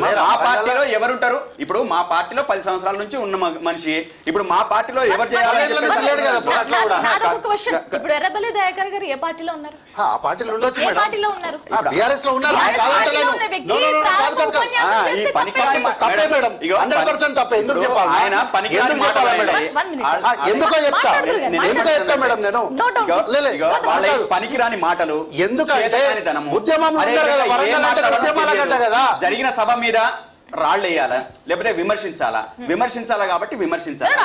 మా పార్టీలో ఎవరుంటారు? ఇప్పుడు మా పార్టీలో 10 సంవత్సరాల నుంచి ఉన్న మనిషి ఇప్పుడు మా పార్టీలో ఎవరు చేయాలి? ఇప్పుడు ఎర్రబెల్లి దయాకర్ గారు ఏ పార్టీలో ఉన్నారు? ఆ పార్టీలో ఉండొచ్చు ఏ పార్టీలో ఉన్నారు? బీఆర్ఎస్ లో ఉన్నారు. ఈ పనికిరాని తప్పే మేడం, 100% తప్పే. ఎందుకు చెప్పాలి? ఆయన పనికిరాని మాటలు ఎందుకో చెప్తా మేడం నేను. వాళ్ళ పనికిరాని మాటలు ఎందుకంటే ఉద్యమం జరిగిన సభ మీద రాళ్ళు వేయాలా లేకపోతే విమర్శించాలా కాబట్టి విమర్శించాలి.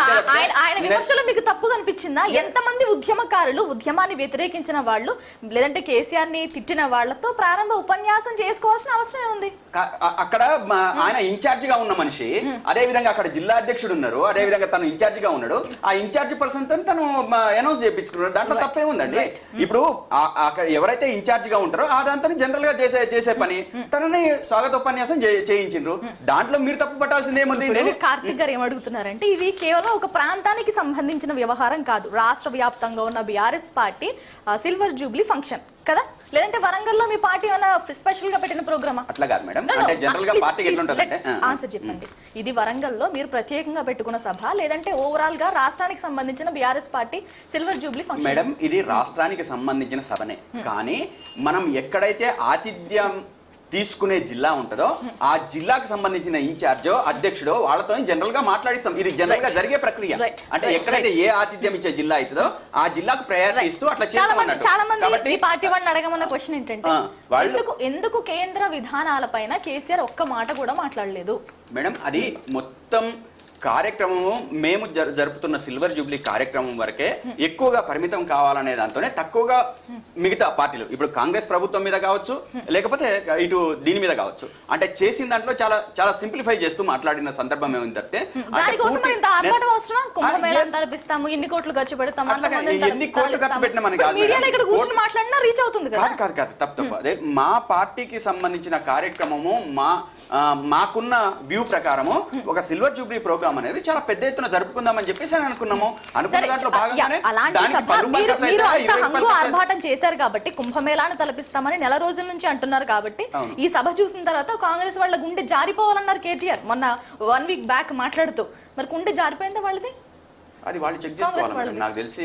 ఆయన విమర్శలు మీకు తప్పు కనిపించిందా? ఎంతమంది ఉద్యమకారులు ఉద్యమాన్ని వ్యతిరేకించిన వాళ్ళు లేదంటే కేసీఆర్ ని తిట్టిన వాళ్లతో ప్రారంభ ఉపన్యాసం చేసుకోవాల్సిన అవసరం ఉంది. అక్కడ ఆయన ఇన్ఛార్జ్ గా ఉన్న మనిషి, అదే విధంగా అక్కడ జిల్లా అధ్యక్షుడు ఉన్నారు, అదే విధంగా తను ఇన్ఛార్జ్ గా ఉన్నాడు. ఆ ఇన్ఛార్జ్ పర్సన్ తో తను అనౌన్స్ చేయించుకున్నాడు. దాంట్లో తప్పే ఉందండి. ఇప్పుడు అక్కడ ఎవరైతే ఇన్ఛార్జ్ గా ఉంటారో అదంతా జనరల్ గా చేసే పని తనని స్వాగతోపన్యాసం చేయించిండ్రు. దాంట్లో మీరు తప్పు పట్టాల్సింది ఏముంది? కార్తిక్ గారు ఏమడుగుతున్నారంటే ఇది కేవలం ఒక ప్రాంతానికి సంబంధించిన వ్యవహారం కాదు. రాష్ట్ర వ్యాప్తంగా ఉన్న BRS party silver Jubilee function కదా, లేదంటే వరంగల్లో మీ పార్టీ ఏమైనా స్పెషల్ గా పెట్టిన ప్రోగ్రామా? అట్లా కాదు మేడం. అంటే జనరల్ గా పార్టీకి ఎట్లా ఉంటదంటే ఆన్సర్ చెప్పండి. ఇది వరంగల్లో మీరు ప్రత్యేకంగా పెట్టుకున్న సభ లేదంటే ఓవరాల్ గా రాష్ట్రానికి సంబంధించిన BRS party silver Jubilee function? Madam ఇది రాష్ట్రానికి సంబంధించిన సభనే, కానీ మనం ఎక్కడైతే ఆతిథ్యం తీసుకునే జిల్లా ఉంటుందో ఆ జిల్లాకు సంబంధించిన ఇన్ఛార్జో అధ్యక్షుడో వాళ్ళతో జనరల్ గా మాట్లాడిస్తాం. ఇది జనరల్ గా జరిగే ప్రక్రియ. అంటే ఎక్కడైతే ఏ ఆతిథ్యం ఇచ్చే జిల్లా అవుతుందో ఆ జిల్లాకు ప్రయారిటీ ఇస్తూ అట్లా చేస్తామన్నట్టు. చాలా మంది పార్టీ వాళ్ళని అడగమన్న క్వశ్చన్ ఏంటంటే ఎందుకు కేంద్ర విధానాలపైన కేసీఆర్ ఒక్క మాట కూడా మాట్లాడలేదు? మేడం అది మొత్తం కార్యక్రమము మేము జరుపుతున్న సిల్వర్ జూబ్లీ కార్యక్రమం వరకే ఎక్కువగా పరిమితం కావాలనే దాంతోనే తక్కువగా మిగతా పార్టీలు ఇప్పుడు కాంగ్రెస్ ప్రభుత్వం మీద కావచ్చు లేకపోతే ఇటు దీని మీద కావచ్చు అంటే చేసిన దాంట్లో చాలా చాలా సింప్లిఫై చేస్తూ మాట్లాడిన సందర్భం ఏమైంది తప్పితే ఎన్ని కోట్లు ఖర్చు పెడతాం ఎన్ని కోట్లు ఖర్చు పెట్టిన మనకి కాదు తప్పు అదే మా పార్టీకి సంబంధించిన కార్యక్రమము మాకున్న వ్యూ ప్రకారము ఒక సిల్వర్ జూబ్లీ ప్రోగ్రామ్ అనేది చాలా పెద్ద ఎత్తున జరుపుకుందామని చెప్పేసి అనుకున్నాము. ఆర్భాటం చేశారు కాబట్టి కుంభమేళాను తలపిస్తామని నెల రోజుల నుంచి అంటున్నారు కాబట్టి ఈ సభ చూసిన తర్వాత కాంగ్రెస్ వాళ్ళ గుండె జారిపోవాలన్నారు కేటీఆర్ మొన్న 1 వీక్ బ్యాక్ మాట్లాడుతూ. మరి గుండె జారిపోయిందా వాళ్ళది? అది వాళ్ళు చెక్ చేసుకోవాలి. నాకు తెలిసి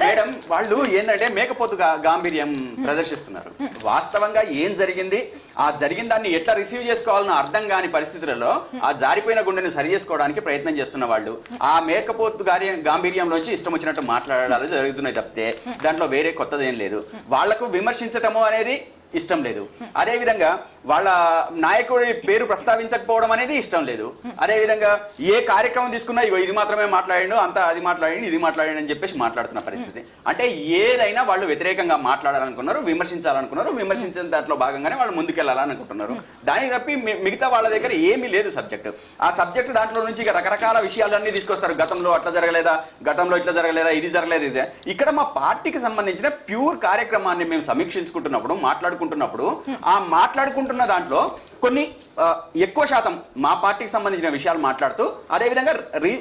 మేడం వాళ్ళు ఏంటంటే మేకపోతు గాంభీర్యం ప్రదర్శిస్తున్నారు. వాస్తవంగా ఏం జరిగింది, ఆ జరిగిన దాన్ని ఎట్లా రిసీవ్ చేసుకోవాలన్న అర్థం కాని పరిస్థితులలో ఆ జారిపోయిన గుండెని సరి చేసుకోవడానికి ప్రయత్నం చేస్తున్న వాళ్ళు ఆ మేకపోతు గాంభీర్యంలోంచి ఇష్టం వచ్చినట్టు మాట్లాడాలి జరుగుతున్నాయి తప్పితే దాంట్లో వేరే కొత్తదేం లేదు. వాళ్లకు విమర్శించటము అనేది ఇష్టం లేదు. అదే విధంగా వాళ్ళ నాయకుడి పేరు ప్రస్తావించకపోవడం అనేది ఇష్టం లేదు. అదే విధంగా ఏ కార్యక్రమం తీసుకున్నా ఇగో ఇది మాత్రమే మాట్లాడిండు, అంతా అది మాట్లాడి ఇది మాట్లాడి అని చెప్పేసి మాట్లాడుతున్న పరిస్థితి. అంటే ఏదైనా వాళ్ళు వ్యతిరేకంగా మాట్లాడాలనుకున్నారు, విమర్శించాలనుకున్నారు, విమర్శించిన దాంట్లో భాగంగానే వాళ్ళు ముందుకెళ్లాలనుకుంటున్నారు. దానికి తప్పి మిగతా వాళ్ళ దగ్గర ఏమీ లేదు సబ్జెక్ట్. ఆ సబ్జెక్ట్ దాంట్లో నుంచి రకరకాల విషయాలన్నీ తీసుకొస్తారు. గతంలో అట్లా జరగలేదా, గతంలో ఇట్లా జరగలేదా, ఇది జరగలేదు ఇదే. ఇక్కడ మా పార్టీకి సంబంధించిన ప్యూర్ కార్యక్రమాన్ని మేము సమీక్షించుకుంటున్నప్పుడు మాట్లాడుకుంటున్నప్పుడు ఆ మాట్లాడుకుంటున్న దాంట్లో కొన్ని ఎక్కువ శాతం మా పార్టీకి సంబంధించిన విషయాలు మాట్లాడుతూ అదేవిధంగా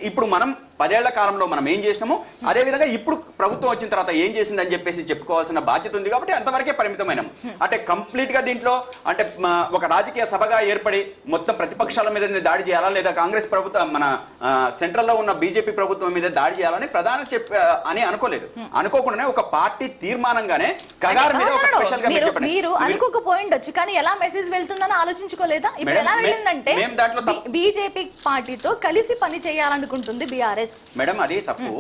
ఇప్పుడు మనం 10 ఏళ్ల కాలంలో మనం ఏం చేసినామో అదేవిధంగా ఇప్పుడు ప్రభుత్వం వచ్చిన తర్వాత ఏం చేసిందని చెప్పేసి చెప్పుకోవాల్సిన బాధ్యత ఉంది కాబట్టి అంతవరకే పరిమితమైనాం. అంటే కంప్లీట్ గా దీంట్లో అంటే ఒక రాజకీయ సభగా ఏర్పడి మొత్తం ప్రతిపక్షాల మీద దాడి చేయాలా లేదా కాంగ్రెస్ ప్రభుత్వం మన సెంట్రల్లో ఉన్న బీజేపీ ప్రభుత్వం మీద దాడి చేయాలని అని అనుకోలేదు. అనుకోకుండానే ఒక పార్టీ తీర్మానంగానే కగారు మీద ఒక స్పెషల్ గా మీరు అనుకోకపోయిండొచ్చు కానీ ఎలా మెసేజ్ వెళ్తుందని ఆలోచించుకోలేదా? ఇప్పుడు ఎలా వెళ్ళిందంటే బీజేపీ పార్టీతో కలిసి పని చేయాలనుకుంటుంది బీఆర్ఎస్. మేడం అది తప్పు.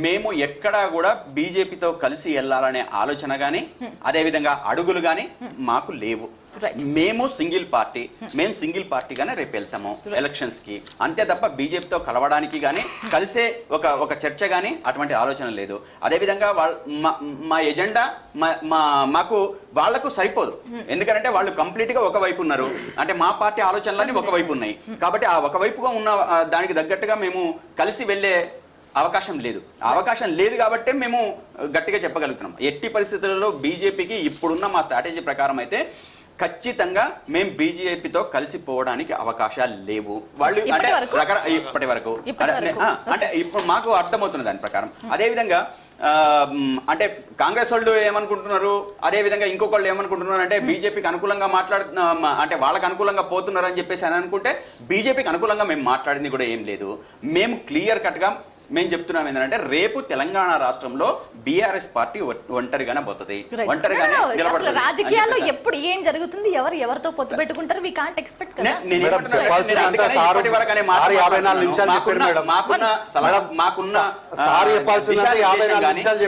మేము ఎక్కడా కూడా బీజేపీతో కలిసి వెళ్ళాలనే ఆలోచన గానీ అదే విధంగా అడుగులు గానీ మాకు లేవు. మేము సింగిల్ పార్టీగానే రేపు వెళ్తాము ఎలక్షన్స్ కి, అంతే తప్ప బీజేపీతో కలవడానికి గానీ కలిసే ఒక చర్చ గానీ అటువంటి ఆలోచన లేదు. అదే విధంగా మా ఎజెండా మాకు వాళ్లకు సరిపోదు. ఎందుకంటే వాళ్ళు కంప్లీట్ గా ఒకవైపు ఉన్నారు. అంటే మా పార్టీ ఆలోచనలన్నీ ఒకవైపు ఉన్నాయి కాబట్టి ఆ ఒకవైపుగా ఉన్న దానికి తగ్గట్టుగా మేము కలిసి వెళ్లే అవకాశం లేదు కాబట్టి మేము గట్టిగా చెప్పగలుగుతున్నాం. ఎట్టి పరిస్థితులలో బీజేపీకి ఇప్పుడున్న మా స్ట్రాటజీ ప్రకారం అయితే ఖచ్చితంగా మేము బీజేపీతో కలిసిపోవడానికి అవకాశాలు లేవు. వాళ్ళు అంటే ఇప్పటి వరకు అంటే ఇప్పుడు మాకు అర్థమవుతున్న దాని ప్రకారం. అదేవిధంగా అంటే కాంగ్రెస్ వాళ్ళు ఏమనుకుంటున్నారు, అదే విధంగా ఇంకొకళ్ళు ఏమనుకుంటున్నారు అంటే బీజేపీకి అనుకూలంగా అంటే వాళ్ళకి అనుకూలంగా పోతున్నారు అని చెప్పేసి అని అనుకుంటే బీజేపీకి అనుకూలంగా మేము మాట్లాడింది కూడా ఏం లేదు. మేము క్లియర్ కట్ గా మేము చెప్తున్నాం ఏంటంటే రేపు తెలంగాణ రాష్ట్రంలో బీఆర్ఎస్ పార్టీ ఒంటరిగానే పోతుంది, ఒంటరిగానే నిలబడుతుంది. రాజకీయాల్లో ఎప్పుడు ఏం జరుగుతుంది, ఎవరితో పొత్తు పెట్టుకుంటారు, వి కాంట్ ఎక్స్పెక్ట్ కదా.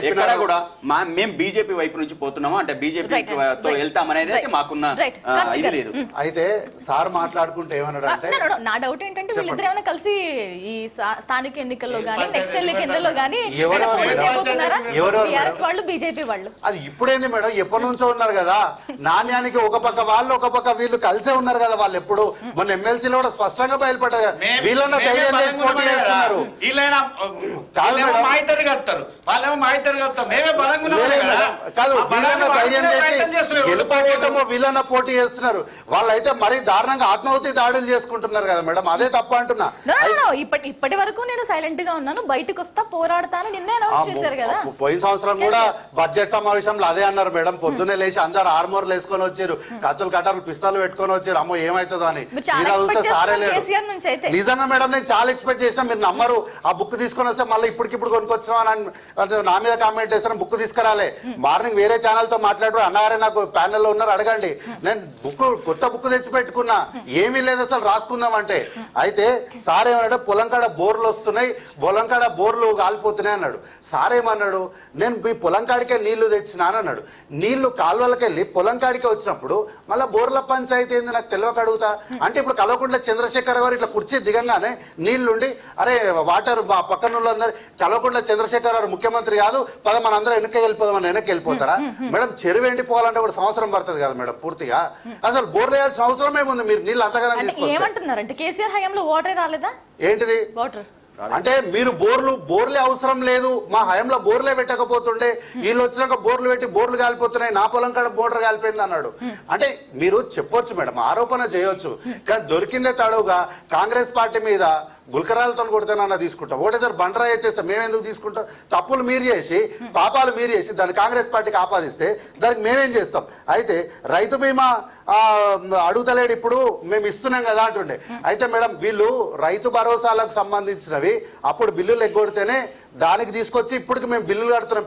ఎక్కడ కూడా మేము బీజేపీ వైపు నుంచి పోతున్నాము అంటే బీజేపీతో వెళ్తామనేది అయితే మాకున్న ఇది లేదు. అయితే సార్ మాట్లాడుకుంటే ఏమన్నాడు అంటే నా డౌట్ ఏంటంటే వీళ్ళిద్దరు ఏమైనా కలిసి ఈ స్థానిక ఎన్నికల్లో గానీ నెక్స్ట్ ఎన్నికల్లో గానీ టీఆర్ఎస్ వాళ్ళు బీజేపీ వాళ్ళు అది ఇప్పుడేంది మేడం, ఎప్పటి నుంచో ఉన్నారు కదా. నాణ్యానికి ఒక పక్క వాళ్ళు ఒక పక్క వీళ్ళు కలిసే ఉన్నారు కదా. వాళ్ళు ఎప్పుడు మొన్న ఎమ్మెల్సీలో కూడా స్పష్టంగా బయలుపడ్డారు. వీళ్ళన్న ధైర్యం చేసి పోటీ చేస్తున్నారు. కాదు, వీళ్ళన్న ధైర్యం చేసి గెలుపడటమో వీళ్ళన్న పోటీ చేస్తున్నారు. వాళ్ళైతే మరీ దారుణంగా ఆత్మాహుతి దాడులు చేసుకుంటున్నారు కదా మేడం. అదే తప్ప అంటున్నా. ఇప్పటి వరకు నేను సైలెంట్ గా ఉన్నాను, బయటకు వస్తా పోరాడతాను నిన్నే అనౌన్స్ చేశారు కదా. పోయిన సంవత్సరం కూడా బడ్జెట్ సమావేశంలో అదే అన్నారు మేడం. పొద్దున్నే లేచి అందరు ఆర్మోర్లు వేసుకొని వచ్చారు, కత్తులు కట్టర్లు పిస్తాలు పెట్టుకొని వచ్చారు. అమ్మో ఏమైతుందో అని. నిజంగా మేడం నేను చాలా ఎక్స్పెక్ట్ చేసినా, మీరు నమ్మరు. ఆ బుక్ తీసుకొని వస్తే మళ్ళీ ఇప్పటికిప్పుడు కొనుక్కొచ్చినా అని నా మీద కామెంట్ చేస్తాను. బుక్ తీసుకురాలే. మార్నింగ్ వేరే ఛానల్ తో మాట్లాడు అన్నారే, నాకు ప్యానెల్లో ఉన్నారు అడగండి. నేను కొత్త బుక్ తెచ్చి పెట్టుకున్నా, ఏమీ లేదు అసలు రాసుకుందాం అంటే. అయితే సార్ ఏమన్నాడు, పొలంకాడ బోర్లు వస్తున్నాయి, పొలంకాడ బోర్లు కాలిపోతున్నాయి అన్నాడు. సార్ ఏమన్నాడు, నేను మీ పొలంకాడికే నీళ్లు తెచ్చినాను అన్నాడు. నీళ్లు కాలువలకెళ్ళి పొలంకాడికే వచ్చినప్పుడు మళ్ళీ బోర్ల పంచాయతీ ఏంది నాకు తెలియక అడుగుతా అంటే. ఇప్పుడు కలవకుండా చంద్రశేఖర్ గారు ఇట్లా కుర్చీ దిగంగానే నీళ్లుండి అరే వాటర్ పక్కన అందరు కలవకుండా చంద్రశేఖర్ గారు ముఖ్యమంత్రి కాదు పద మనందరం వెనక్కి వెళ్ళిపోదామని వెనక్కి వెళ్ళిపోతారా మేడం? చెరువు ఎండిపోవాలంటే కూడా సంవత్సరం పడుతుంది కదా మేడం పూర్తిగా. అసలు బోర్లు వేయాల్సిన అవసరం ఏముంది? మీరు నీళ్ళు అంతగానే ఏమంటున్నారంటే కేసీఆర్ హయాంలో వాటర్ రాలేదా? ఏంటిది వాటర్ అంటే మీరు బోర్లే అవసరం లేదు, మా హయాంలో బోర్లే పెట్టకపోతుండే, వీళ్ళు వచ్చినాక బోర్లు పెట్టి బోర్లు కాలిపోతున్నాయి, నా పొలం కాడ బోర్డర్ కాలిపోయింది అన్నాడు. అంటే మీరు చెప్పొచ్చు మేడం, ఆరోపణ చేయొచ్చు, కానీ దొరికిందే తడవుగా కాంగ్రెస్ పార్టీ మీద గుల్కరాలతో కొడితేనన్నా తీసుకుంటాం. ఒకటేసారి బండరా ఎత్తేస్తే మేమెందుకు తీసుకుంటాం? తప్పులు మీరు చేసి పాపాలు మీరు చేసి దాన్ని కాంగ్రెస్ పార్టీకి ఆపాదిస్తే దానికి మేమేం చేస్తాం? అయితే రైతు బీమా అడుగుతలేడు, ఇప్పుడు మేము ఇస్తున్నాం కదా అంటుండే. అయితే మేడం వీళ్ళు రైతు భరోసాలకు సంబంధించినవి అప్పుడు బిల్లులు ఎగ్గొడితేనే దానికి తీసుకొచ్చి ఇప్పటికి మేము బిల్లులు కడుతున్నాం.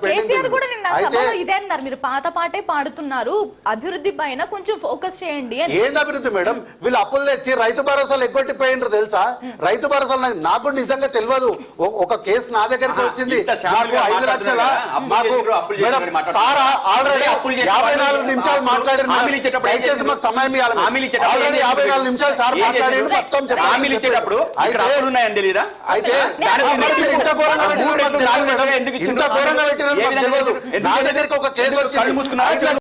ఇదే అన్నారు, మీరు పాత పాటే పాడుతున్నారు, అభివృద్ధి పైన కొంచెం ఫోకస్ చేయండి. ఏంది అభివృద్ధి మేడం? వీళ్ళు అప్పులు తెచ్చి రైతు భరోసాలు ఎగ్గొట్టిపోయిండ్రు తెలుసా? రైతు భరోసాలు నాకు కూడా నిజంగా తెలియదు. ఒక కేసు నా దగ్గరికి వచ్చింది, నాకు 5 లక్షల సార్ ఆల్రెడీ 54 నిమిషాలు మాట్లాడారు. దయచేసి మాకు సమయం ఇవ్వాలి. ఆల్రెడీ 54 నిమిషాలు సార్ మాట్లాడారు. మొత్తం అయితే ఇంత ఘోరంగా పెట్టిన నా దగ్గరికి ఒక కేసు వచ్చి